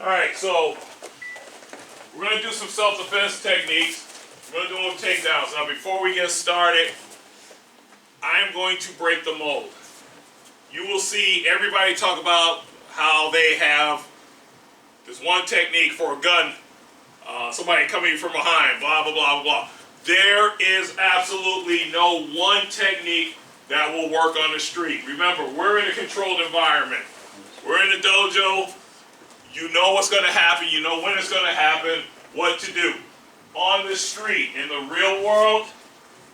Alright, so we're going to do some self-defense techniques. We're going to do them with takedowns. Now before we get started, I'm going to break the mold. You will see everybody talk about how they have this one technique for a gun, somebody coming from behind, blah, blah, blah, blah. There is absolutely no one technique that will work on the street. Remember, we're in a controlled environment. We're in the dojo. You know what's going to happen. You know when it's going to happen, what to do. On the street, in the real world,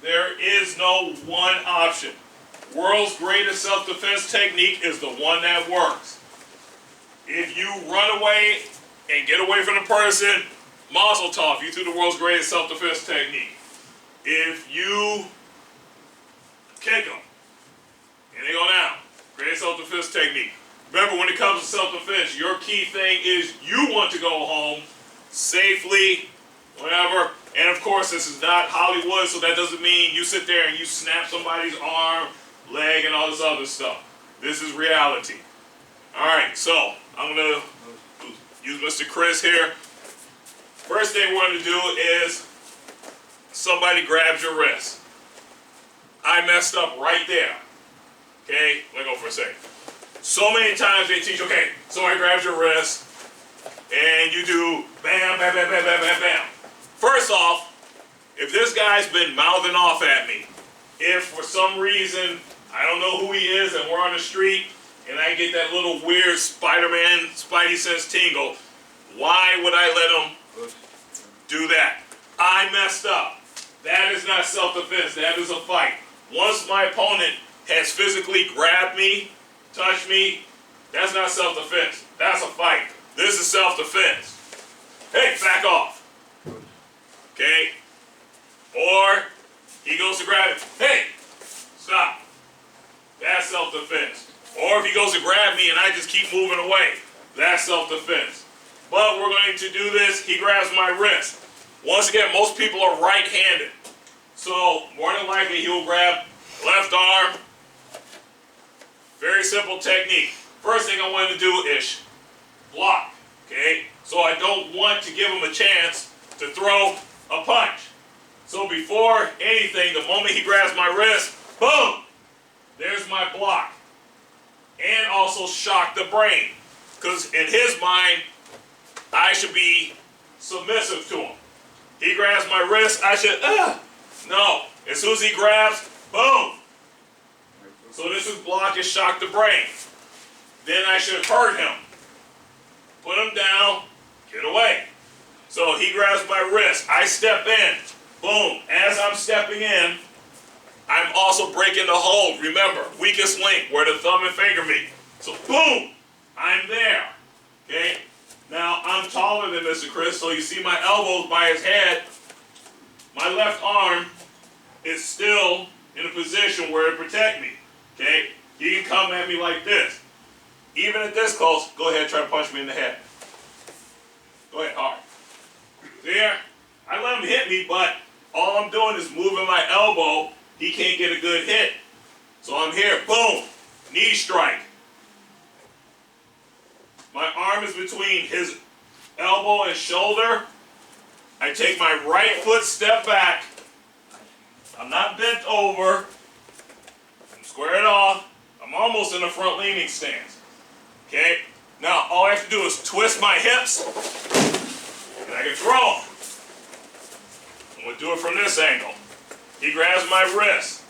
there is no one option. World's greatest self-defense technique is the one that works. If you run away and get away from the person, mazel tov, you threw the world's greatest self-defense technique. If you kick them and they go down, great self-defense technique. Remember, when it comes to self-defense, your key thing is you want to go home safely, whatever. And of course, this is not Hollywood, so that doesn't mean you sit there and you snap somebody's arm, leg, and all this other stuff. This is reality. Alright, so I'm going to use Mr. Chris here. First thing we're going to do is somebody grabs your wrist. I messed up right there. Okay, let me go for a second. So many times they teach, okay, somebody grabs your wrist and you do bam, bam, bam, bam, bam, bam, bam. First off, if this guy's been mouthing off at me, if for some reason I don't know who he is and we're on the street and I get that little weird Spider-Man Spidey sense tingle, why would I let him do that? I messed up. That is not self-defense. That is a fight. Once my opponent has physically grabbed me, touched me, that's not self-defense. That's a fight. This is self-defense. Hey, back off. Okay? Or he goes to grab it. Hey, stop. That's self-defense. Or if he goes to grab me and I just keep moving away, that's self-defense. But we're going to do this. He grabs my wrist. Once again, most people are right-handed. So more than likely he will grab left arm. Very simple technique. First thing I want to do is block. Okay? So I don't want to give him a chance to throw a punch. So before anything, the moment he grabs my wrist, boom! There's my block. And also shock the brain. Because in his mind, I should be submissive to him. He grabs my wrist, I should, no. As soon as he grabs, boom! So this is block and shock the brain. Then I should hurt him. Put him down, get away. So he grabs my wrist, I step in, boom. As I'm stepping in, I'm also breaking the hold. Remember, weakest link, where the thumb and finger meet. So boom, I'm there. Okay? Now, I'm taller than Mr. Chris, so you see my elbows by his head. My left arm is still in a position where it protects me. Okay? He can come at me like this. Even at this close, go ahead and try to punch me in the head. Go ahead, hard. There, I let him hit me, but all I'm doing is moving my elbow. He can't get a good hit. So I'm here, boom, knee strike. My arm is between his elbow and shoulder. I take my right foot, step back. I'm not bent over. I'm squared off. I'm almost in a front leaning stance. Okay? Now, all I have to do is twist my hips, and I can throw him. I'm going to do it from this angle. He grabs my wrist.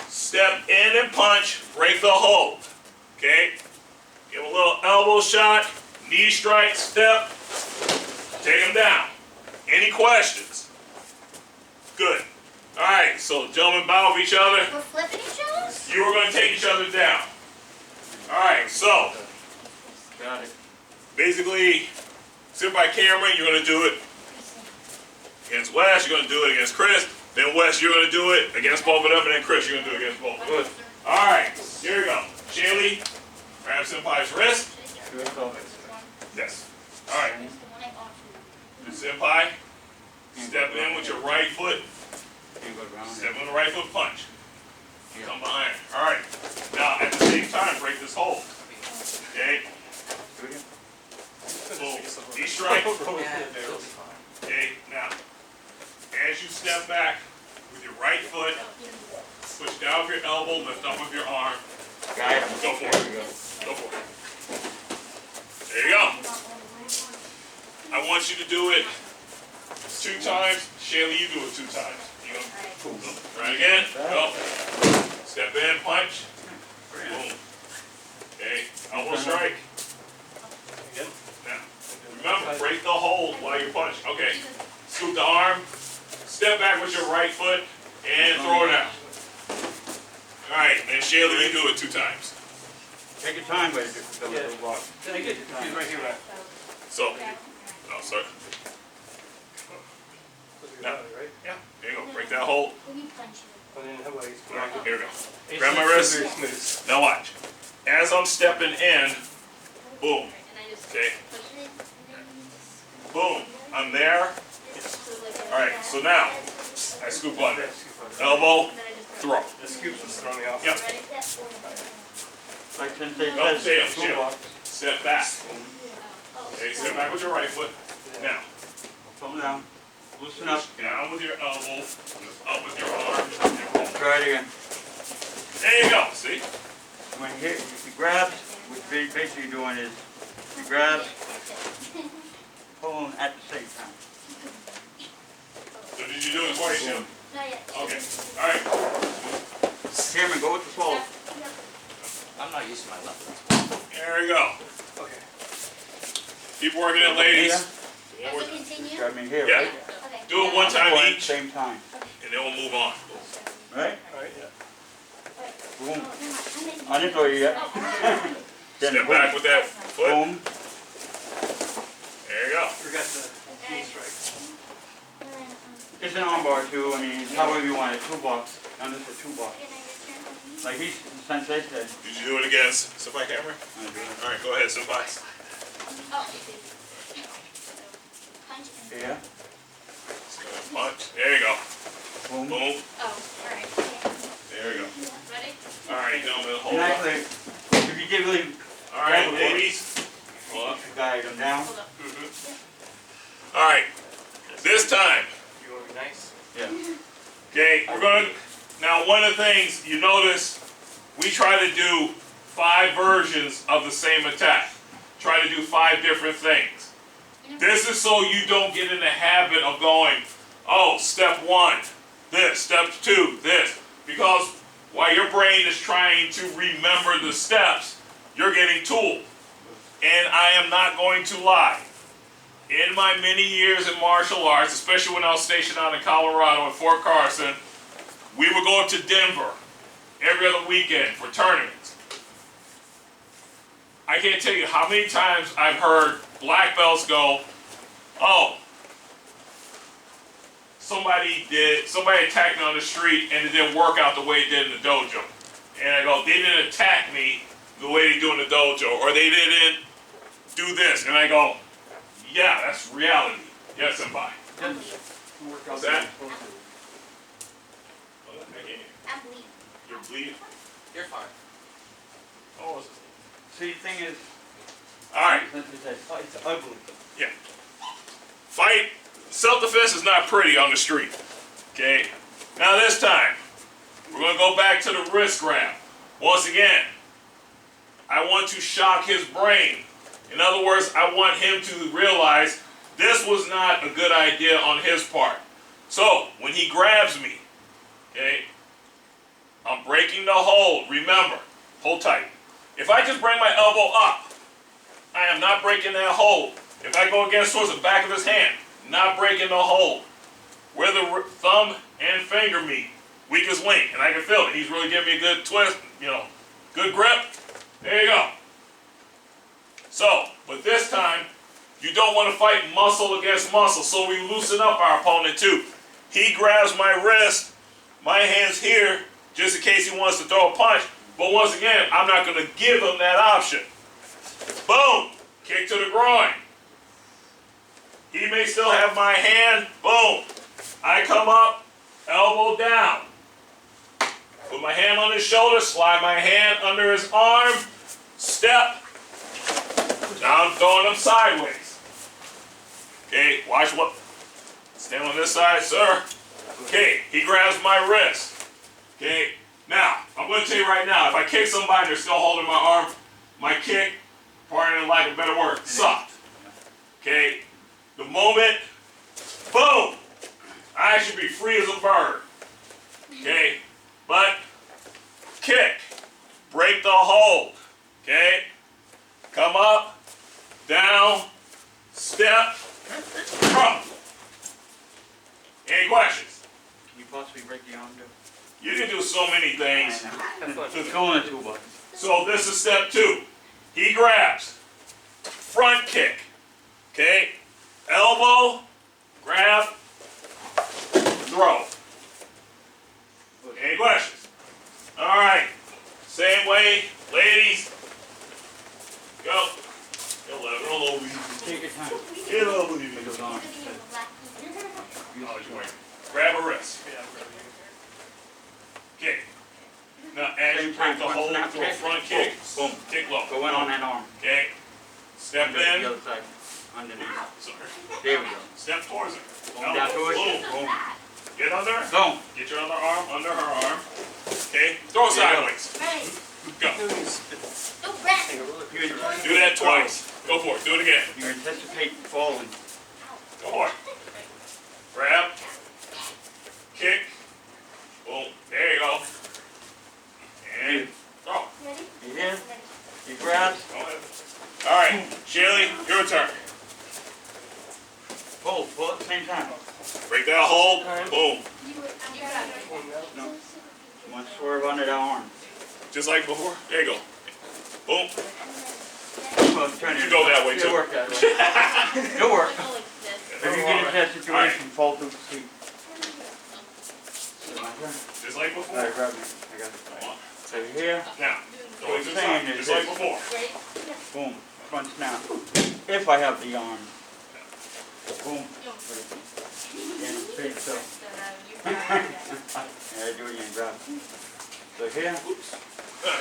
Step in and punch, break the hold. Okay? Give him a little elbow shot, knee strike, step, take him down. Any questions? Good. Alright, so gentlemen bow of each other. We're flipping each other? You are going to take each other down. Alright, so Got it. basically, sit by camera, you're going to do it against Wes, you're going to do it against Chris, then Wes, you're going to do it against both of them, and then Chris, you're going to do it against both. Good. Alright, here we go. Shaylee, grab Senpai's wrist. Yes. Alright. Senpai, step in with your right foot. Step on the right foot, punch. Come behind. Alright. Now, at the same time, break this hold. Okay? Boom. strike. Yeah, it'll be fine. Okay, now, as you step back with your right foot, push down with your elbow, lift up with your arm. Got it. Go for it. Go for it. There you go. I want you to do it 2 times. Shaylee, you do it 2 times. You go. Try it again. Go. Step in, punch. Boom. Okay, elbow strike. Again? Now, remember, break the hold while you punch. Okay, scoop the arm, step back with your right foot, and throw it out. Alright, and Shaylee, you do it 2 times. Take your time, but it's a little block. Take it. He's right here, right? So, oh, sorry. Now, right? Yeah, there you go. Break that hold. And then how about you? Alright, here we go. It's Grab my not wrist. very smooth. Now watch. As I'm stepping in, boom. Okay. Boom. I'm there. Alright, so now, I scoop under. Elbow, throw. The scoops is throwing me off. Yep. Like Sensei Go, says, chill. toolbox. Step back. Okay, step back with your right foot. Now, Come down. Loosen up. down with your elbow, up with your arm, and boom. Try it again. There you go, see? When he grabs, what you're basically doing is he grabs, pulling at the same time. So did you do it twice, Jim? Okay, alright. Cameron, go with the pole. I'm not used to my left. There you go. Okay. Keep working it, ladies. As we continue? Grab me here, Yeah. right? Okay. Do it 1 time Pull at the each, same time, and then we'll move on. right? Alright, yeah. Boom. Oh, I didn't throw you yet. Then Step boom. back with that foot. Boom. There you go. Forgot the knee strike. It's an arm bar too. I mean, however you want it. Toolbox. Now this is a toolbox. Like he's Sensei said. Did you do it again, Senpai Cameron? I do it. Alright, go ahead, Senpai. Punch and Yeah. Punch. There you go. Boom. Boom. alright. There you go. Ready? Alright, now I'm gonna hold And up. actually, if you give really Alright, ladies. Hold up. guide them down. Hold up. Alright, this time. You want to be nice? Yeah. Okay, we're gonna, now one of the things you notice, we try to do 5 versions of the same attack. Try to do 5 different things. This is so you don't get in the habit of going, oh, step 1, this, step 2, this. Because while your brain is trying to remember the steps, you're getting tooled. And I am not going to lie. In my many years in martial arts, especially when I was stationed out in Colorado at Fort Carson, we would go up to Denver every other weekend for tournaments. I can't tell you how many times I've heard black belts go, oh, somebody attacked me on the street and it didn't work out the way it did in the dojo. And I go, they didn't attack me the way they do in the dojo, or they didn't do this. And I go, yeah, that's reality. Yes, Senpai. What's that? I'm bleeding. You're bleeding. You're fine. Oh, See, the thing is, alright. Sensei said, oh, it's ugly. Yeah. Fight. Self-defense is not pretty on the street. Okay? Now this time, we're going to go back to the wrist grab. Once again, I want to shock his brain. In other words, I want him to realize this was not a good idea on his part. So, when he grabs me, okay, I'm breaking the hold. Remember, hold tight. If I just bring my elbow up, I am not breaking that hold. If I go against towards the back of his hand, not breaking the hold. Where the thumb and finger meet, weakest link, and I can feel it. He's really giving me a good twist, good grip. There you go. So, but this time, you don't want to fight muscle against muscle, so we loosen up our opponent too. He grabs my wrist, my hand's here, just in case he wants to throw a punch. But once again, I'm not going to give him that option. Boom! Kick to the groin. He may still have my hand. Boom! I come up, elbow down. Put my hand on his shoulder, slide my hand under his arm, step. Now I'm throwing him sideways. Okay, watch what. Stand on this side, sir. Okay, he grabs my wrist. Okay, now, I'm going to tell you right now, if I kick somebody and they're still holding my arm, my kick, pardon lack of a better word, sucked. Okay, the moment, boom, I should be free as a bird. Okay, but kick, break the hold. Okay, come up, down, step, up. Any questions? Can you possibly break the arm, too? You can do so many things. It's going in 2 bucks. So this is step 2. He grabs, front kick. Okay, elbow, grab, throw. Any questions? All right, same way, ladies. Go. Get over here. Take your time. Get over here. It goes on. Grab a wrist. Kick. Now, as you break the hold, throw a front kick. Boom. Kick low. Go in on that arm. Okay. Step The in. other side. Underneath. Sorry. There we go. Step towards her. Going down to it. Boom. Boom. Get under her. Boom. Get your other arm under her arm. Okay. Throw sideways. Right. Go. Go back. Do that twice. Go for it. Do it again. You anticipate falling. Go for it. Grab. Kick. Boom. There you go. And throw. Ready? You hear? Ready. You grabs. Go ahead. All right. Shirley, your turn. Pull. Pull at the same time. Break that hold. Boom. You got it. No. You want to swerve under that arm. Just like before. There you go. Boom. Well, turn it. You go that way, too. It'll work that way. It'll work. Go like this. If you get into that situation, fall through the seat. My turn. Just like before. Alright, grab me. I got it. Come on. So you're here. Now, go What into I'm the saying side. is Just like this. before. Ready? Boom. Front snap. If I have the arm. Boom. And straight so. Yeah, do it again. Grab. So here.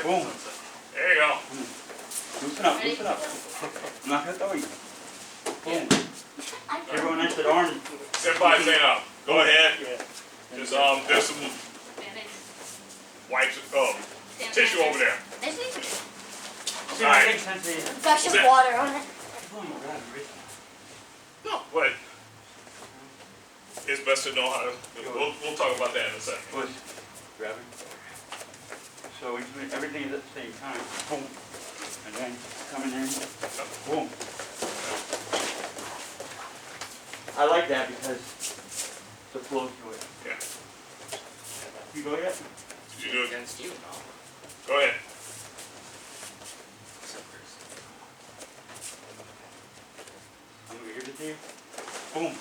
Boom. There you go. Loosen up. Loosen up. I'm not gonna throw you. Boom. Everyone next to the arm. Everybody stand up. Go ahead. There's some wipes, tissue over there. See, All right. it makes sense here. Got some water on it. Boom. Grab it. No, but it's best to know how to. We'll talk about that in a second. Push. Grab it. So we do everything at the same time. Boom. And then coming in. Boom. I like that because the flow to it. Yeah. You go yet? Did you do it? Against you, no. Go ahead. I'm gonna give it to you. Boom.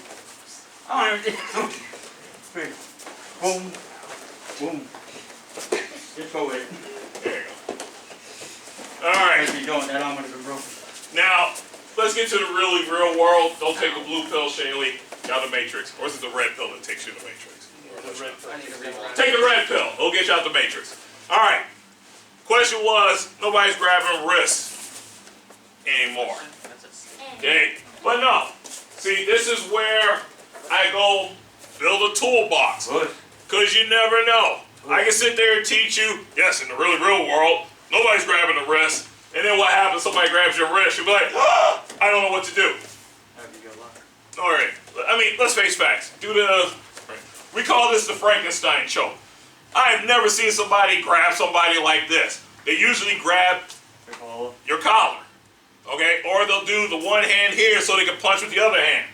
I don't even Boom. Boom. Just go with it. There you go. All right. If you don't, that arm would have been broken. Now, let's get to the really real world. Don't take the blue pill, Shaylee. Got the Matrix. Or is it the red pill that takes you to the Matrix? I need to read Take the red pill. It'll get you out the Matrix. All right. Question was, nobody's grabbing wrists anymore. Okay? But no. See, this is where I go build a toolbox. Good. Because you never know. I can sit there and teach you, yes, in the really real world, nobody's grabbing the wrist. And then what happens? Somebody grabs your wrist. You'll be like, ah, I don't know what to do. Have you got luck? All right. I mean, let's face facts. We call this the Frankenstein Choke. I have never seen somebody grab somebody like this. They usually grab your collar, okay? Or they'll do the one hand here so they can punch with the other hand.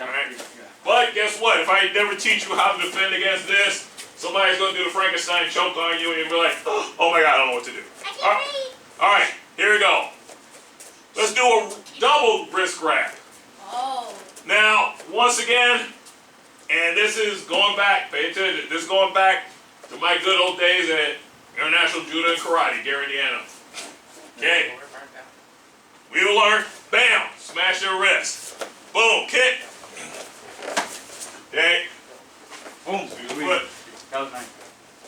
All right? But guess what? If I never teach you how to defend against this, somebody's going to do the Frankenstein Choke on you and you'll be like, oh my God, I don't know what to do. All right, here we go. Let's do a double wrist grab. Oh. Now, once again, and this is going back, pay attention, this is going back to my good old days at International Judo and Karate, Gary, Indiana. Okay, we will learn, bam, smash your wrist. Boom, kick. Okay, Boom. but That was nice.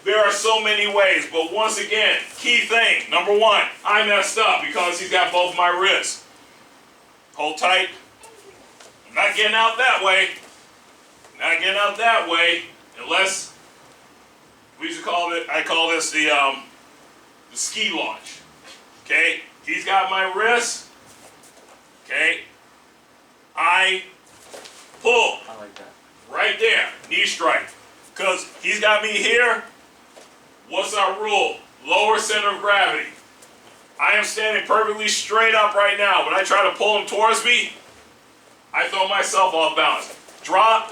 there are so many ways, but once again, key thing, number one, I messed up because he's got both my wrists. Hold tight, Not getting out that way. Not getting out that way unless we used to call it. I call this the ski launch. Okay, he's got my wrist. Okay, I pull I like that. right there, knee strike, because he's got me here. What's our rule? Lower center of gravity. I am standing perfectly straight up right now. When I try to pull him towards me, I throw myself off balance. Drop,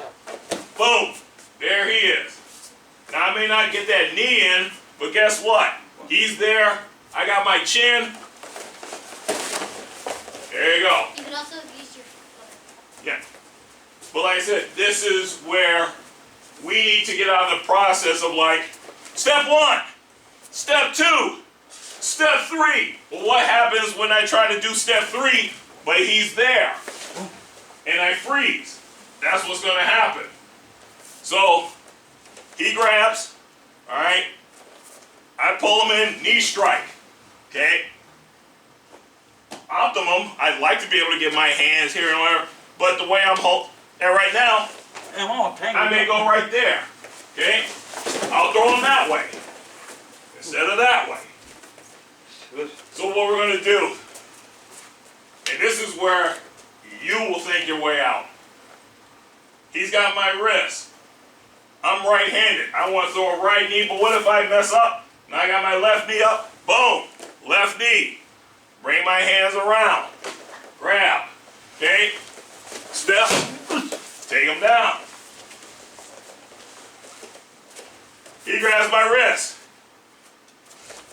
boom, there he is. Now I may not get that knee in, but guess what? He's there. I got my chin. There you go. You can also use your foot. Yeah. But like I said, this is where we need to get out of the process of like, step 1, step 2, step 3. Well, what happens when I try to do step 3, but he's there? And I freeze. That's what's going to happen. So, he grabs, all right? I pull him in, knee strike, okay? Optimum, I'd like to be able to get my hands here and whatever, but the way I'm holding, and right now, I may go right there, okay? I'll throw him that way, instead of that way. So what we're going to do, and this is where you will think your way out. He's got my wrist. I'm right-handed. I want to throw a right knee, but what if I mess up? Now I got my left knee up. Boom. Left knee. Bring my hands around. Grab. Okay? Step. Take him down. He grabs my wrist.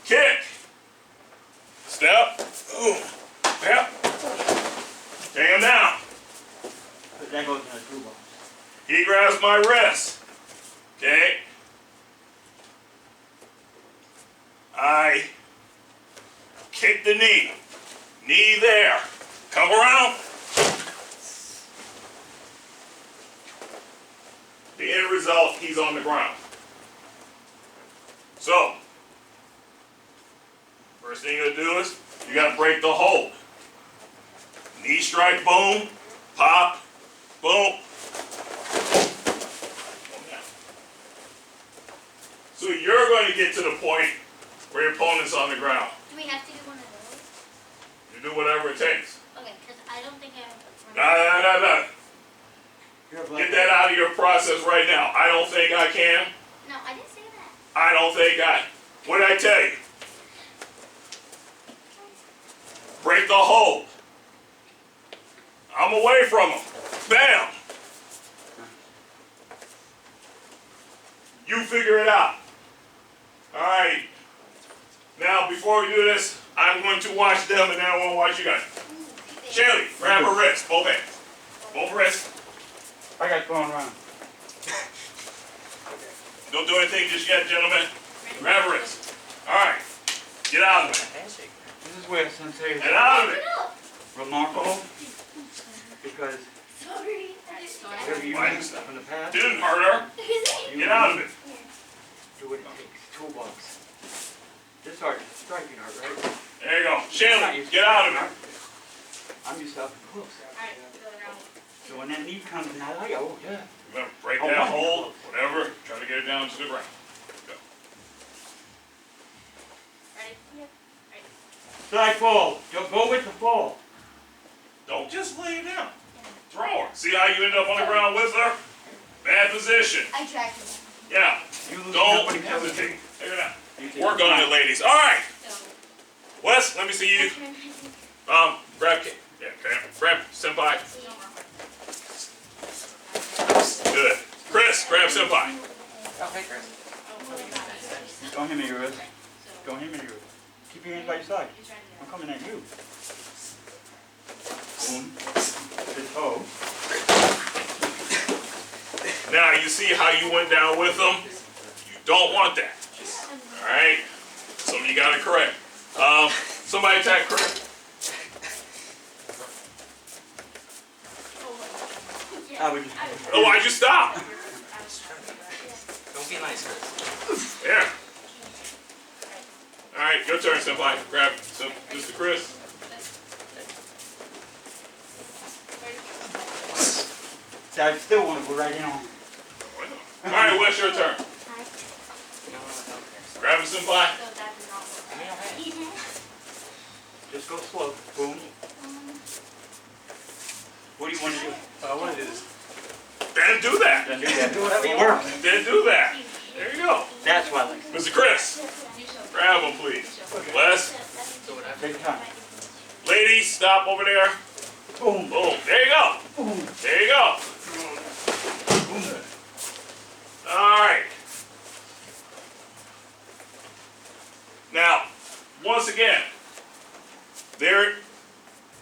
Kick. Step. Boom. Step. Take him down. That goes in a toolbox. He grabs my wrist. Okay? I kick the knee. Knee there. Come around. The end result, he's on the ground. So, first thing you gotta do is, you gotta break the hold. Knee strike, boom, pop, boom. So you're going to get to the point where your opponent's on the ground. Do we have to do one of those? You do whatever it takes. Okay, because I don't think I have No. Get that out of your process right now. I don't think I can. No, I didn't say that. I don't think I. What did I tell you? Break the hold. I'm away from him. Bam. You figure it out. All right. Now, before we do this, I'm going to watch them, and then I want to watch you guys. Shelly, grab her wrist. Both hands. Both wrists. I got thrown around. Don't do anything just yet, gentlemen. Grab her wrist. All right. Get out of it. Handshake. This is where Sensei is Get out of it. remarkable because Sorry. whatever you Why? do from the past, Didn't hurt her. you Get out of it. do what it takes. Toolbox. This hard striking hard, right? There you go. Shelly, get out of it. I'm used to up close. Alright, go around. So when that knee comes in, I like, oh yeah. Remember, break that hold, whatever. Try to get it down to the ground. Go. Ready? Yep. Side fall. Go with the fall. Don't just lay it down. Throw her. See how you end up on the ground with her? Bad position. I dragged him. Yeah. You lose Don't nobody comes in. hesitate. Take it out. You take Work it on down. it, ladies. All right. So, Wes, let me see you. Grab Kate. Yeah, grab Senpai. Good. Chris, grab Senpai. Oh, hey, Chris. Don't hit me, Ruth. Don't hit me, Ruth. Keep your hands by your side. I'm coming at you. Boom. The toe. Now, you see how you went down with them? You don't want that. All right? So you got to correct. Somebody attack Chris. I would just. Oh, why'd you stop? Don't be nice, Chris. Yeah. All right, your turn, Senpai. Grab Mr. Chris. I still want to go right in on. All right, what's your turn? No, okay. Grab him some pie. So that does not work. Give me your hand. Just go slow. Boom. What do you want to do? I want to do this. Then do that. Then do that. Do whatever you Work. want. Then do that. There you go. That's why I like it. Mr. Chris, grab him, please. Les, Do whatever. Big time. ladies, stop over there. Boom. Boom. There you go. Boom. There you go. All right. Now, once again, there,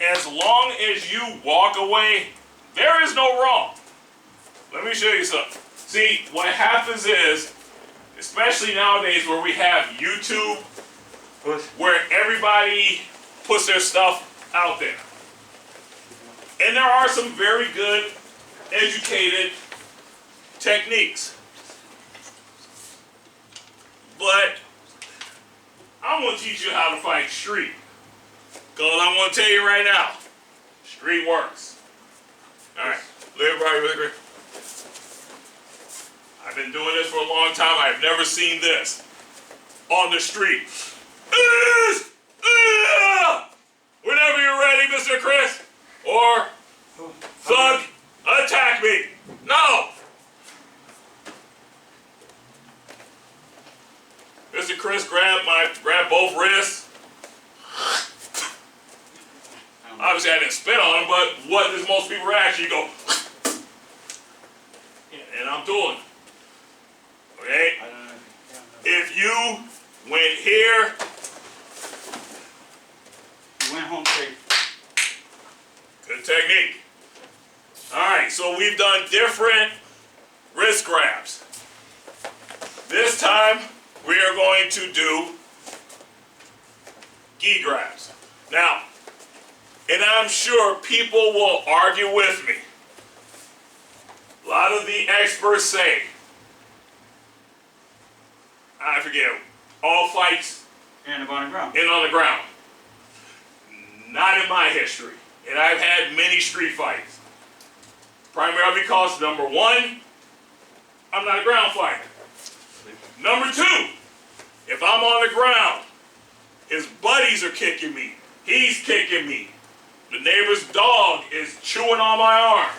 as long as you walk away, there is no wrong. Let me show you something. See, what happens is, especially nowadays where we have YouTube, Push. where everybody puts their stuff out there. And there are some very good, educated techniques. But I'm going to teach you how to fight street. Because I'm going to tell you right now, street works. All right, everybody with me? I've been doing this for a long time. I've never seen this on the street. Whenever you're ready, Mr. Chris, or thug, attack me. No. Mr. Chris grab both wrists. Obviously, I didn't spit on him, but what does most people react? You go, and I'm doing it. Okay? I don't know. If you went here, You went home safe. good technique. All right, so we've done different wrist grabs. This time, we are going to do gi grabs. Now, and I'm sure people will argue with me. A lot of the experts say, I forget, all fights And on the ground. in on the ground. Not in my history. And I've had many street fights. Primarily because, number one, I'm not a ground fighter. Number two, if I'm on the ground, his buddies are kicking me. He's kicking me. The neighbor's dog is chewing on my arm.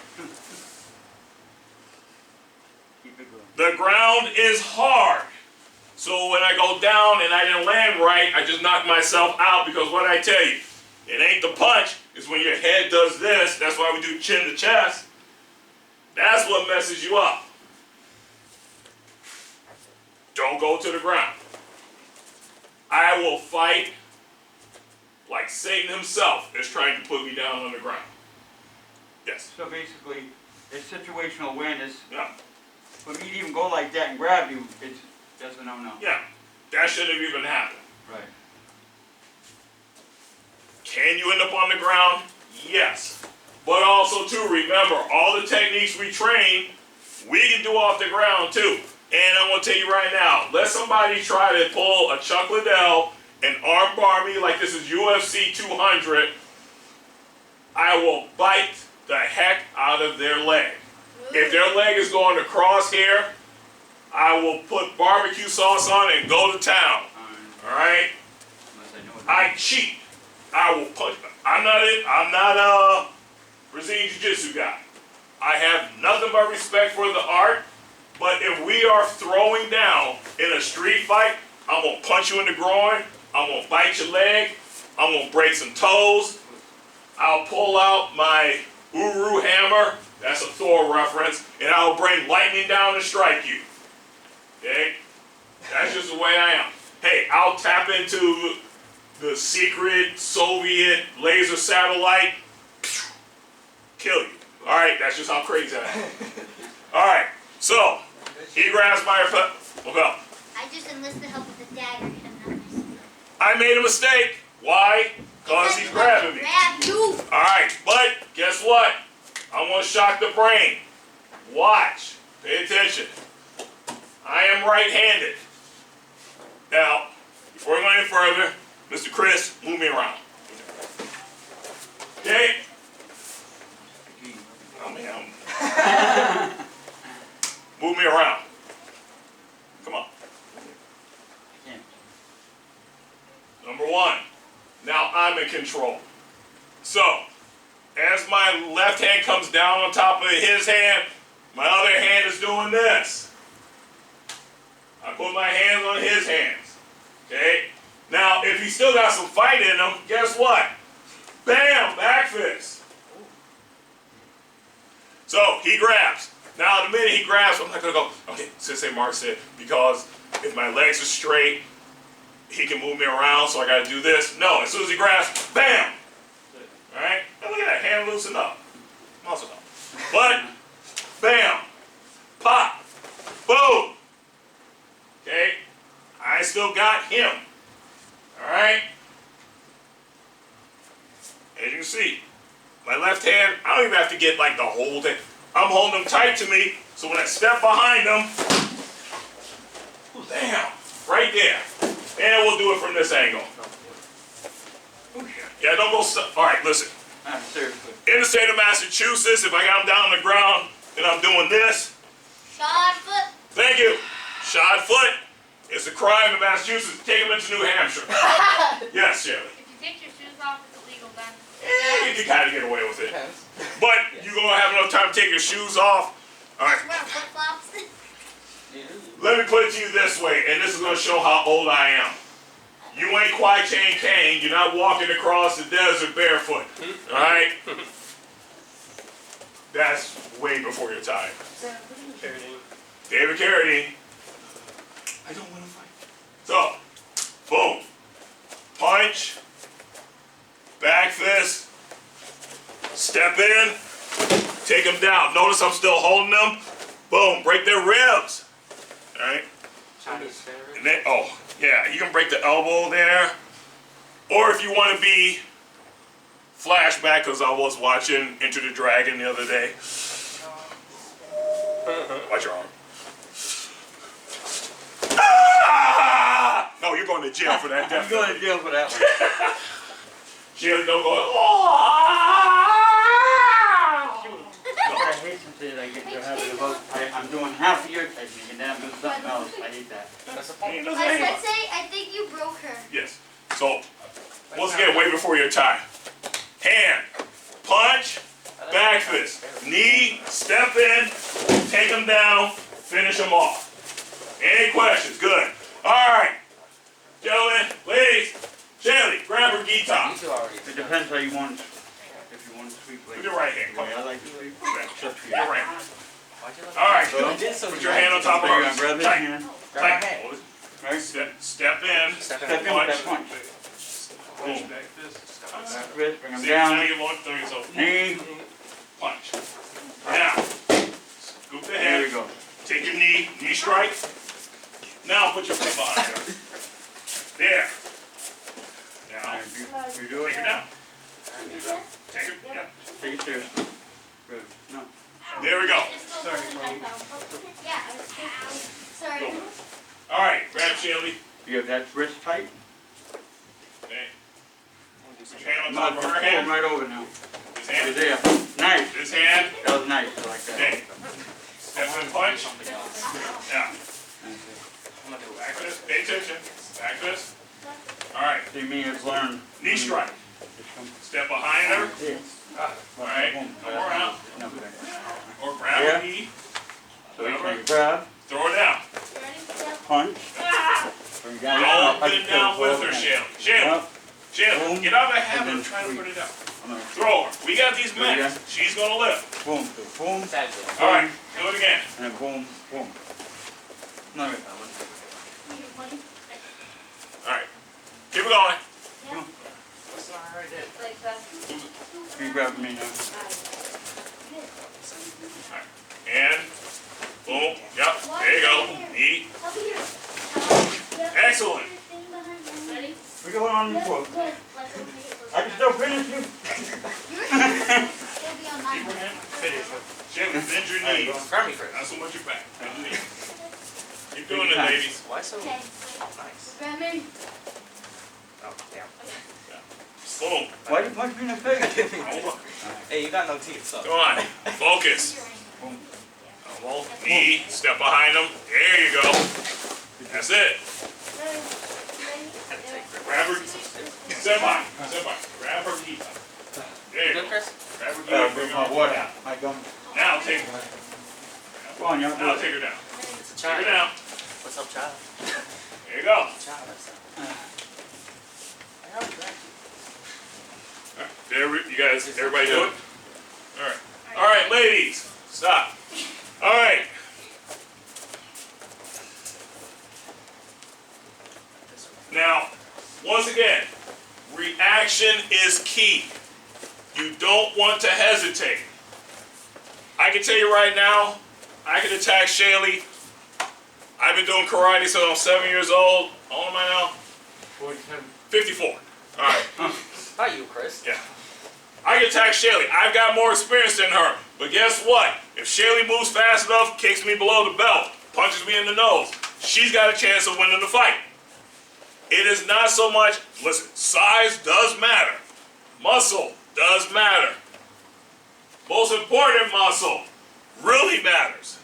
Keep it going. The ground is hard. So when I go down and I didn't land right, I just knock myself out because what I tell you, it ain't the punch, it's when your head does this. That's why we do chin to chest. That's what messes you up. Don't go to the ground. I will fight like Satan himself is trying to put me down on the ground. Yes. So basically, it's situational awareness. Yeah. For me to even go like that and grab you, that's a no-no. Yeah. That shouldn't have even happened. Right. Can you end up on the ground? Yes. But also, too, remember, all the techniques we train, we can do off the ground, too. And I'm going to tell you right now, let somebody try to pull a Chuck Liddell and arm bar me like this is UFC 200, I will bite the heck out of their leg. If their leg is going across here, I will put barbecue sauce on and go to town. All right? Unless I know it. I cheat. I will punch. I'm not a Brazilian Jiu-Jitsu guy. I have nothing but respect for the art. But if we are throwing down in a street fight, I'm going to punch you in the groin. I'm going to bite your leg. I'm going to break some toes. I'll pull out my Uru hammer. That's a Thor reference. And I'll bring lightning down and strike you. Okay? That's just the way I am. Hey, I'll tap into the secret Soviet laser satellite. Kill you. All right? That's just how crazy I am. All right. So, he grabs my lapel. I just enlisted help with the dagger. I made a mistake. Why? Because he's grabbing me. Grab you. Alright, but guess what? I'm going to shock the brain. Watch. Pay attention. I am right-handed. Now, before we go any further, Mr. Chris, move me around. Okay? Oh, man. I'm in control. So, as my left hand comes down on top of his hand, my other hand is doing this. I put my hands on his hands. Okay? Now, if he's still got some fight in him, guess what? Bam! Back fist. So, he grabs. Now, the minute he grabs, I'm not going to go, okay, Sensei Mark said, because if my legs are straight, he can move me around, so I got to do this. No, as soon as he grabs, bam! Alright? Now look at that, hand loosen up. Muscle up. But, bam! Pop! Boom! Okay? I still got him. Alright? As you can see, my left hand, I don't even have to get like the whole thing. I'm holding him tight to me, so when I step behind him, bam! Right there. And we'll do it from this angle. Yeah, don't go alright, listen. Seriously. In the state of Massachusetts, if I got him down on the ground and I'm doing this, Shod foot. thank you, shod foot, it's a crime in Massachusetts. Take him into New Hampshire. Yes, Shirley. If you take your shoes off, it's illegal then. You can kind of get away with it. Depends. But you're going to have enough time to take your shoes off. Alright, Wear flip-flops. let me put it to you this way, and this is going to show how old I am. You ain't quite Chain Kane. You're not walking across the desert barefoot. Alright? That's way before your time. David Carradine. I don't want to fight. So, boom. Punch. Back fist. Step in. Take them down. Notice I'm still holding them. Boom. Break their ribs. Alright? Chinese favorite. And then, oh, yeah, you can break the elbow there. Or if you want to be flashback, because I was watching Enter the Dragon the other day. Watch your arm. Ah! No, you're going to jail for that. I'm going to jail for that one. Jail, don't go. Oh! I hate something that I get to have it about. I'm doing half of your technique and then I'm doing something else. I hate that. That's the point. Sensei, I think you broke her. Yes. So, once again, way before your time. Hand, punch, back fist, knee, step in, take them down, finish them off. Any questions? Good. All right. Gentlemen, ladies, Shelly, grab her guitar. You two already. It depends how you want it. If you want to sweep like With your right hand. the way I like to sweep. It's up to you. Your right hand. Why'd you let me? All right. So, I did so Put your hand on top of So you're hers. gonna grab this Tight. hand. Grab my Tight. hand. Hold it. Right? Step in. Step Step in in. with that punch. Boom. Back fist, bring him See, now down. you launch through yourself. Knee. Punch. Now, scoop the There head. we go. Take your knee strike. Now put your foot behind her. There. Now, Alright, you do take it. her down. Take her, yeah. Take it seriously. Good. No. There we go. Sorry, yeah, sorry. All right, grab Shelly. You have that wrist tight? Okay. Put your hand on No, top of her pull him hand. right over now. This Right hand. there. Nice. This hand. That was nice. I like that. Okay. Step in punch. Yeah. I'm gonna do it. Back fist. Pay attention. Back fist. All right. See me has learned. Knee strike. Step behind her. This. All right. Come around. No, Or grab Yeah. her knee. so you can grab, Throw her down. punch, bring down. Don't put it down with her, Shelly. Shelly. Up. Shelly, get out of the habit And of then trying to sweep. put it down. I'm gonna Throw her. We got these There you men. go. She's gonna live. boom, boom, That's it. All right. Do it again. and then boom, boom. No, wait, All right. Keep it going. What's the one right there? you grab me now. And boom. Yep. There you go. Knee. Excellent. We go on the book. I can still finish you. Keep her hand. Finish. Shelly, bend your knees. Grab me first. Not so much your back. Bend your knees. Keep doing it, ladies. Why so Okay. nice? Ramen. Oh, damn. Boom. Why you punch me in the face? Hold on. Hey, you got no teeth, so. Come on. Focus. Boom. Elbow. Knee. Step behind them. There you go. That's it. Grab her. Stand by. Stand by. Chris? Grab her gear, bring her my on water. down. My gum. Now take her. Go on, y'all. Now take her down. It's a Take child. her down. What's up, child? There you go. Child, that's You guys, everybody do it? Alright. Alright, ladies, stop. Alright. Now, once again, reaction is key. You don't want to hesitate. I can tell you right now, I can attack Shaylee. I've been doing karate since I'm 7 years old. How old am I now? 47. 54. Alright. Not you, Chris. Yeah. I can attack Shaylee. I've got more experience than her. But guess what? If Shaylee moves fast enough, kicks me below the belt, punches me in the nose, she's got a chance of winning the fight. It is not so much, listen, size does matter. Muscle does matter. Most important, muscle really matters.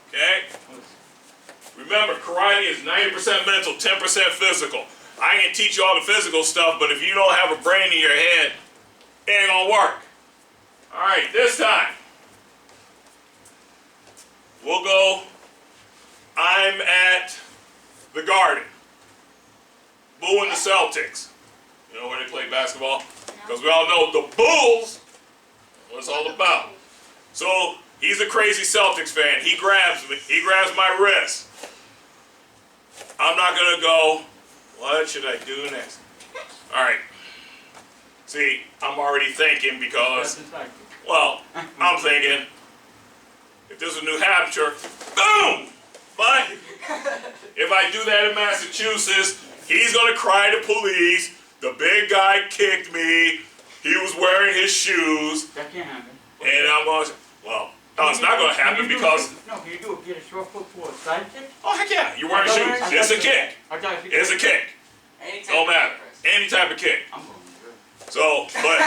Okay? Remember, karate is 90% mental, 10% physical. I can teach you all the physical stuff, but if you don't have a brain in your head, it ain't gonna work. Alright, this time, we'll go, I'm at the Garden, booing the Celtics. You know where they play basketball? Because we all know the Bulls, what it's all about. So, he's a crazy Celtics fan. He grabs me, he grabs my wrist. I'm not gonna go, what should I do next? Alright. See, I'm already thinking because, well, I'm thinking, if this was New Hampshire, boom! But if I do that in Massachusetts, he's gonna cry to police, the big guy kicked me, he was wearing his shoes, That can't happen. and I'm going to, well, no, it's not gonna happen because, No, can you do get a short foot for a side kick? oh heck yeah, you're wearing shoes, it's a kick, I got to it's a kick, Anytime. don't matter, any type of kick. I'm going So, but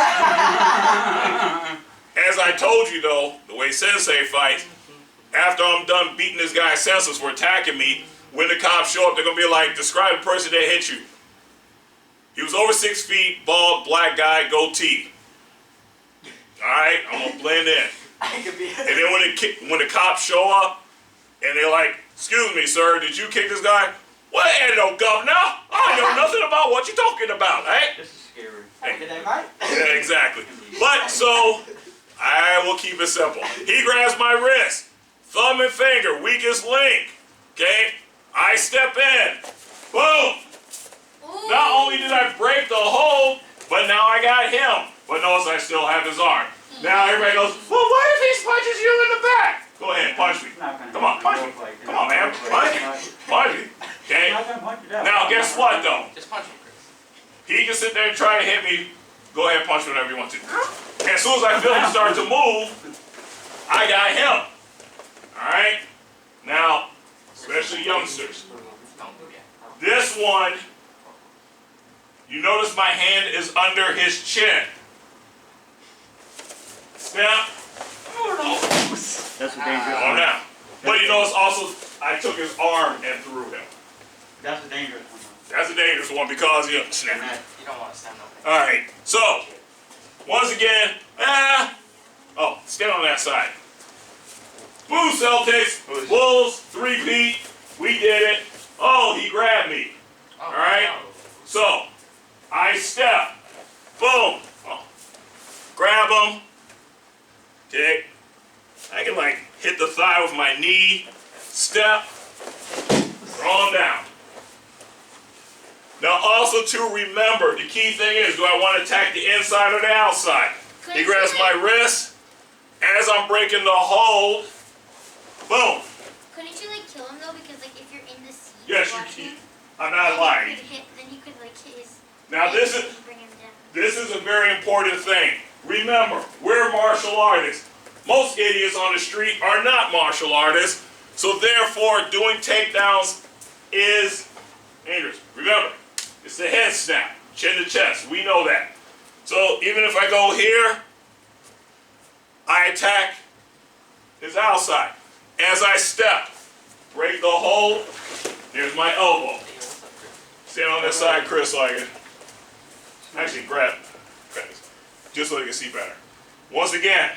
as I told you though, the way Sensei fights, after I'm done beating this guy senseless for attacking me, when the cops show up, they're gonna be like, describe the person that hit you. He was over 6 feet, bald, black guy, goatee. Alright, I'm gonna blend in. I could be. And then when the cops show up, and they're like, excuse me, sir, did you kick this guy? Well, ain't no governor. I know nothing about what you're talking about, eh? This is scary. Good day, mate. Yeah, exactly. But so, I will keep it simple. He grabs my wrist, thumb and finger, weakest link. Okay? I step in. Boom! Not only did I break the hold, but now I got him. But notice I still have his arm. Now everybody goes, well, what if he punches you in the back? Go ahead, punch me. Come on, punch me. Come on, man. Punch me. Punch me. Okay? Now, guess what, though? Just punch him, Chris. He can sit there and try to hit me. Go ahead and punch me whenever you want to. And as soon as I feel him start to move, I got him. Alright? Now, especially youngsters. Don't do that. This one, you notice my hand is under his chin. Snap. That's a dangerous Oh, one. now. But you notice also, I took his arm and threw him. That's a dangerous one. That's a dangerous one because, you know, snap. You don't want to stand up. Alright, so, once again, stand on that side. Boo Celtics, Bulls, 3-peat, we did it. Oh, he grabbed me. Alright, so, I step, boom, grab him, okay, I can like hit the thigh with my knee, step, throw him down. Now also to remember, the key thing is, do I want to attack the inside or the outside? He grabs my wrist, as I'm breaking the hold, boom. Couldn't you like kill him though? Because like if you're in the seat Yes, watching, I'm not lying. then you could like hit his Now face and bring him down. this is a very important thing. Remember, we're martial artists. Most idiots on the street are not martial artists, so therefore doing takedowns is dangerous. Remember, it's the head snap, chin to chest, we know that. So even if I go here, I attack his outside. As I step, break the hold, here's my elbow. Stand on this side, Chris, so I can actually grab this, just so you can see better. Once again,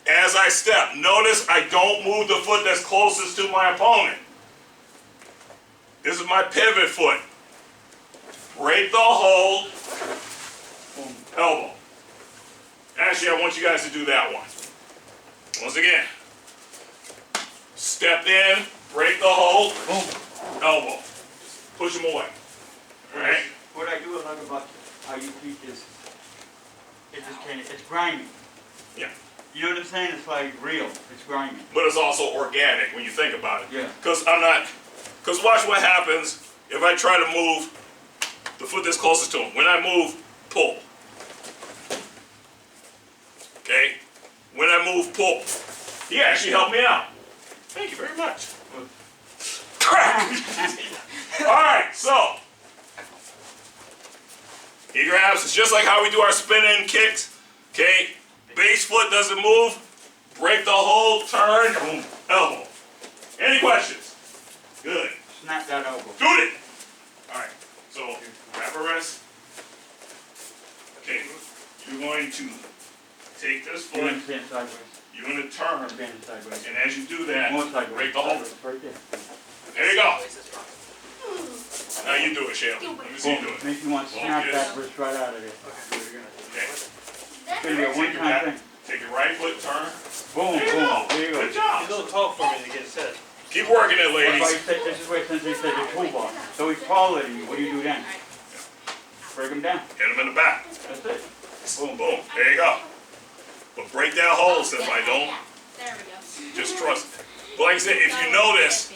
as I step, notice I don't move the foot that's closest to my opponent. This is my pivot foot. Break the hold, Boom. elbow. Actually, I want you guys to do that one. Once again, step in, break the hold, Boom. elbow. Push them away. All right? What I do like about how you teach is, it's grimy. Yeah. You know what I'm saying? It's like real. It's grimy. But it's also organic when you think about it. Yeah. Because watch what happens if I try to move the foot that's closest to him. When I move, pull. Okay? When I move, pull. He actually helped me out. Thank you very much. Alright, so he grabs, it's just like how we do our spin-in kicks. Okay? Base foot doesn't move. Break the hold, turn, boom, elbow. Any questions? Good. Snap that elbow. Do it! Alright, so grab a wrist. Okay, you're going to take this You're foot, gonna stand sideways. you're going to turn, Stand sideways. and as you do that, More sideways. break the hold. Right there. There you go. Always is wrong. Now you do it, Shale. Let me see you do it. Make you want to Boom, snap yes. that wrist right out of there. Okay. It's gonna be a one-time thing. Take your right foot, turn. Boom, There you boom. go. There you go. Good job. He's a little tall for me to get set. Keep working it, That's why ladies. he said, this is where Sensei said the toolbox. So he's taller than you. What do you do then? Break him down. Hit him in the back. That's it. Boom, boom. There you go. But break that hold, Senpai. Don't There we go. just trust it. But like I said, if you notice,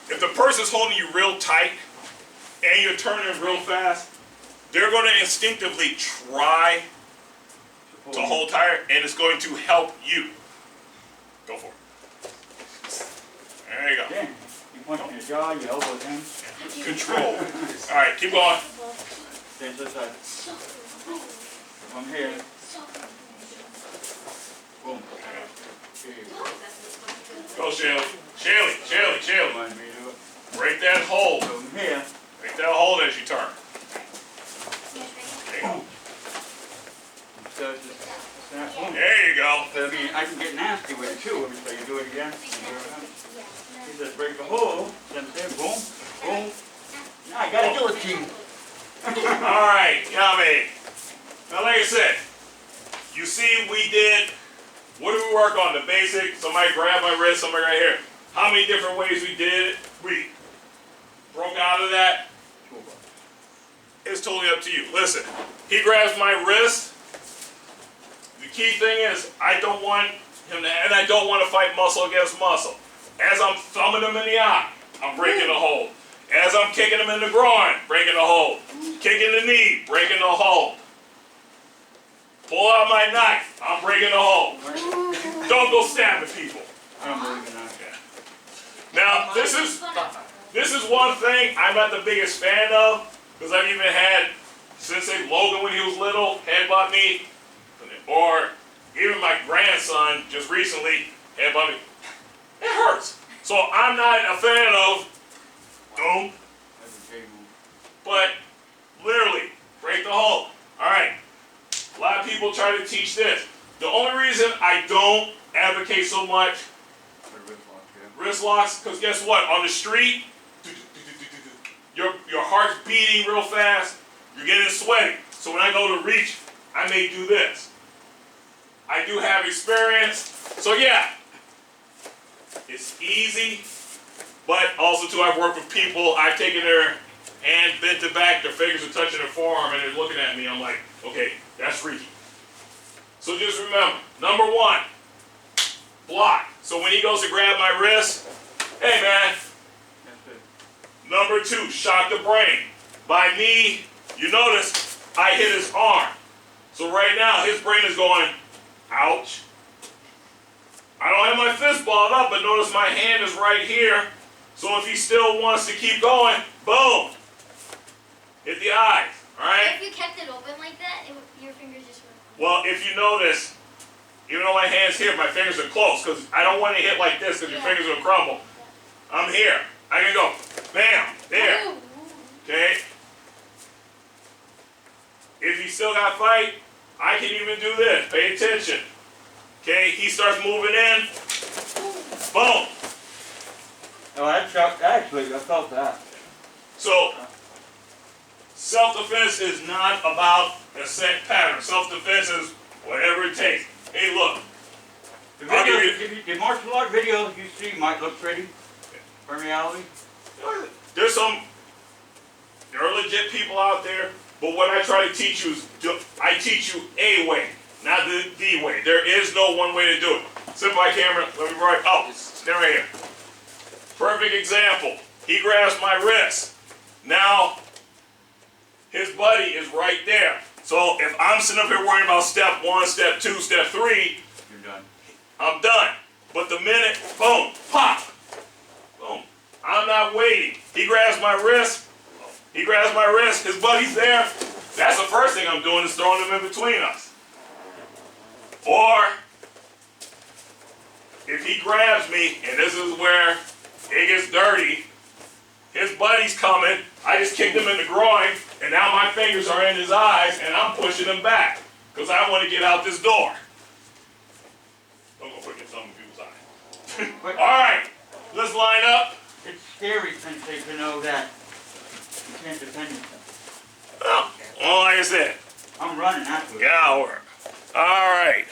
if the person's holding you real tight and you're turning real fast, they're going to instinctively try to hold tighter, and it's going to help you. Go for it. There you go. Yeah. You punch in the jaw, your elbows in. Control. All right, keep going. Stand to the side. From here. Boom. Here you go. Go, Shelly. Shelly. Mind me to do it. Break that hold. From here. Break that hold as you turn. There you go. So it's just snap. Boom. There you go. But I mean, I can get nasty with it too. So you do it again. He says break the hole. Sensei. Boom. Boom. Now I gotta do it to you. All right, Yami. Now, like I said, you see we did, what did we work on? The basic, somebody grabbed my wrist, somebody right here. How many different ways we did it? We broke out of that. It's totally up to you. Listen, he grabs my wrist. The key thing is, I don't want him to, and I don't want to fight muscle against muscle. As I'm thumbing him in the eye, I'm breaking the hold. As I'm kicking him in the groin, breaking the hold. Kicking the knee, breaking the hold. Pull out my knife, I'm breaking the hold. Don't go stabbing people. I don't believe in that. Now, this is one thing I'm not the biggest fan of, because I've even had Sensei Logan when he was little headbutt me, or even my grandson just recently headbutt me. It hurts. So I'm not a fan of boom, That's a big move. but literally break the hold. All right. A lot of people try to teach this. The only reason I don't advocate so much Put a wrist lock, yeah. wrist locks, because guess what? On the street, your heart's beating real fast. You're getting sweaty. So when I go to reach, I may do this. I do have experience. So yeah, it's easy. But also too, I've worked with people, I've taken their hand, bent it back, their fingers are touching their forearm, and they're looking at me. I'm like, okay, that's freaky. So just remember, number one, block. So when he goes to grab my wrist, hey man. That's it. Number two, shock the brain. By me, you notice I hit his arm. So right now, his brain is going, ouch. I don't have my fist balled up, but notice my hand is right here. So if he still wants to keep going, boom. Hit the eyes, all right? If you kept it open like that, your fingers just went. Well, if you notice, even though my hand's here, my fingers are close, because I don't want to hit like this, because your fingers will crumble. I'm here. I can go, bam, there, okay? If you still got fight, I can even do this. Pay attention. Okay, he starts moving in. Boom. Oh, that shocked. Actually, I felt that. So, self-defense is not about a set pattern. Self-defense is whatever it takes. Hey, look. The I'll give videos, the martial art videos you see might look pretty. For reality. There's some, there are legit people out there, but what I try to teach you is, I teach you a way, not the way. There is no one way to do it. Sit by camera, let me right, oh, stand right here. Perfect example. He grabs my wrist. Now, his buddy is right there. So if I'm sitting up here worrying about step 1, step 2, step 3, You're done. I'm done. But the minute, boom, pop, boom. I'm not waiting. He grabs my wrist. He grabs my wrist. His buddy's there. That's the first thing I'm doing is throwing him in between us. Or if he grabs me, and this is where it gets dirty, his buddy's coming. I just kicked him in the groin, and now my fingers are in his eyes, and I'm pushing him back because I want to get out this door. Don't go put something in people's eyes. All right, let's line up. It's scary, Sensei, to know that you can't defend yourself. Well, like I said, I'm running after it. yeah, I'll work. All right.